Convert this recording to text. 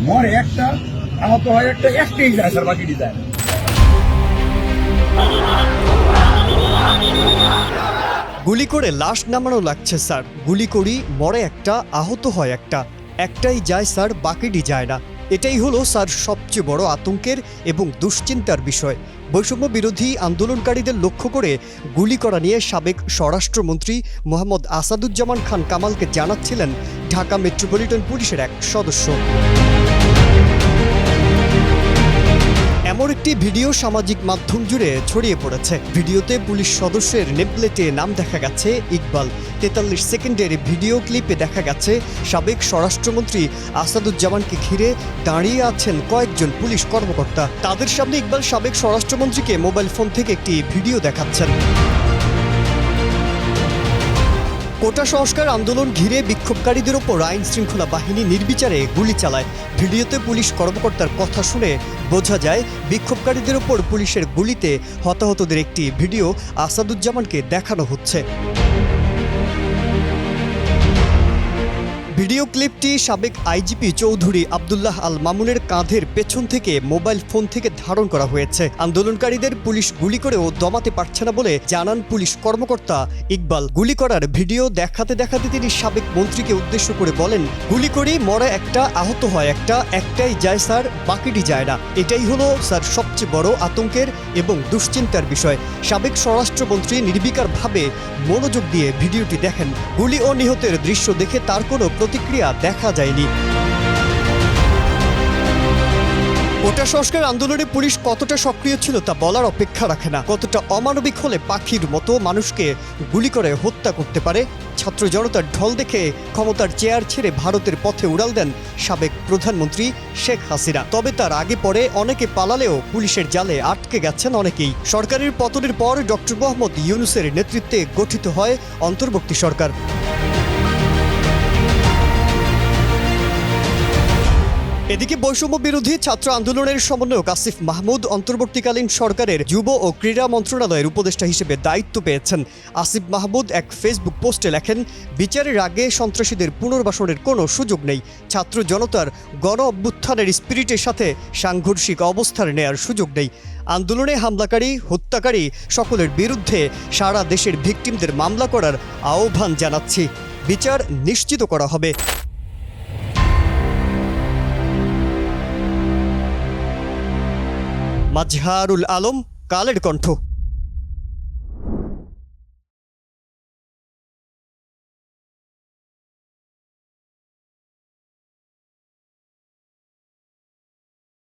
মরে একটা, আহত হয় একটা, একটাই যায় স্যার, বাকিটি যায় না। গুলি করে লাশ নামানো লাগছে স্যার, গুলি করি মরে একটা, আহত হয় একটা, একটাই যায় স্যার, বাকিটি যায় না। এটাই হলো স্যার সবচেয়ে বড় আতঙ্কের এবং দুশ্চিন্তার বিষয়। বৈষম্য বিরোধী আন্দোলনকারীদের লক্ষ্য করে গুলি করা নিয়ে সাবেক স্বরাষ্ট্রমন্ত্রী মোহাম্মদ আসাদুজ্জামান খান কামালকে জানাচ্ছিলেন ঢাকা মেট্রোপলিটন পুলিশের এক সদস্য। এমন একটি ভিডিও সামাজিক মাধ্যম জুড়ে ছড়িয়ে পড়েছে। ভিডিওতে পুলিশ সদস্যের নেমপ্লেটে নাম দেখা গেছে ইকবাল। 43 সেকেন্ডের ভিডিও ক্লিপে দেখা গেছে সাবেক স্বরাষ্ট্রমন্ত্রী আসাদুজ্জামানকে ঘিরে দাঁড়িয়ে আছেন কয়েকজন পুলিশ কর্মকর্তা। তাদের সামনে ইকবাল সাবেক স্বরাষ্ট্রমন্ত্রীকে মোবাইল ফোন থেকে একটি ভিডিও দেখাচ্ছেন। কোটা সংস্কার আন্দোলন ঘিরে বিক্ষোভকারীদের ওপর আইন শৃঙ্খলা বাহিনী নির্বিচারে গুলি চালায়। ভিডিওতে পুলিশ কর্মকর্তার কথা শুনে বোঝা যায় বিক্ষোভকারীদের ওপর পুলিশের গুলিতে হতাহতদের একটি ভিডিও আসাদুজ্জামানকে দেখানো হচ্ছে। ভিডিও ক্লিপটি সাবেক আইজিপি চৌধুরী আব্দুল্লাহ আল মামুনের কাঁধের পেছন থেকে মোবাইল ফোন থেকে ধারণ করা হয়েছে। আন্দোলনকারীদের পুলিশ গুলি করেও দমাতে পারছে না বলে জানান পুলিশ কর্মকর্তা ইকবাল। গুলি করার ভিডিও দেখাতে দেখাতে তিনি সাবেক মন্ত্রীকে উদ্দেশ্য করে বলেন, গুলি করি মরে একটা, আহত হয় একটা, একটাই যায় স্যার, বাকিটি যায় না। এটাই হলো স্যার সবচেয়ে বড় আতঙ্কের এবং দুশ্চিন্তার বিষয়। সাবেক স্বরাষ্ট্রমন্ত্রী নির্বিকারভাবে মনোযোগ দিয়ে ভিডিওটি দেখেন। গুলি ও নিহতের দৃশ্য দেখে তার কোনো প্রতিক্রিয়া দেখা যায়নি। কোটা সংস্কার আন্দোলনে পুলিশ কতটা সক্রিয় ছিল তা বলার অপেক্ষা রাখে না। কতটা অমানবিক হলে পাখির মতো মানুষকে গুলি করে হত্যা করতে পারে। ছাত্র জনতার ঢল দেখে ক্ষমতার চেয়ার ছেড়ে ভারতের পথে উড়াল দেন সাবেক প্রধানমন্ত্রী শেখ হাসিনা। তবে তার আগে পরে অনেকে পালালেও পুলিশের জালে আটকে গেছেন অনেকেই। সরকারের পতনের পর ডক্টর মোহাম্মদ ইউনূসের নেতৃত্বে গঠিত হয় অন্তর্বর্তী সরকার। এদিকে বৈষম্য বিরোধী ছাত্র আন্দোলনের সমন্বয়ক আসিফ মাহমুদ অন্তর্বর্তীকালীন সরকারের যুব ও ক্রীড়া মন্ত্রণালয়ের উপদেষ্টা হিসেবে দায়িত্ব পেয়েছেন। আসিফ মাহমুদ এক ফেসবুক পোস্টে লেখেন, বিচারের আগে সন্ত্রাসীদের পুনর্বাসনের কোনো সুযোগ নেই। ছাত্র জনতার গণ অভ্যুত্থানের স্পিরিটের সাথে সাংঘর্ষিক অবস্থান নেয়ার সুযোগ নেই। আন্দোলনে হামলাকারী, হত্যাকারী সকলের বিরুদ্ধে সারা দেশের ভিকটিমদের মামলা করার আহ্বান জানাচ্ছি। বিচার নিশ্চিত করা হবে। মাজহারুল আলম, কালের কণ্ঠ।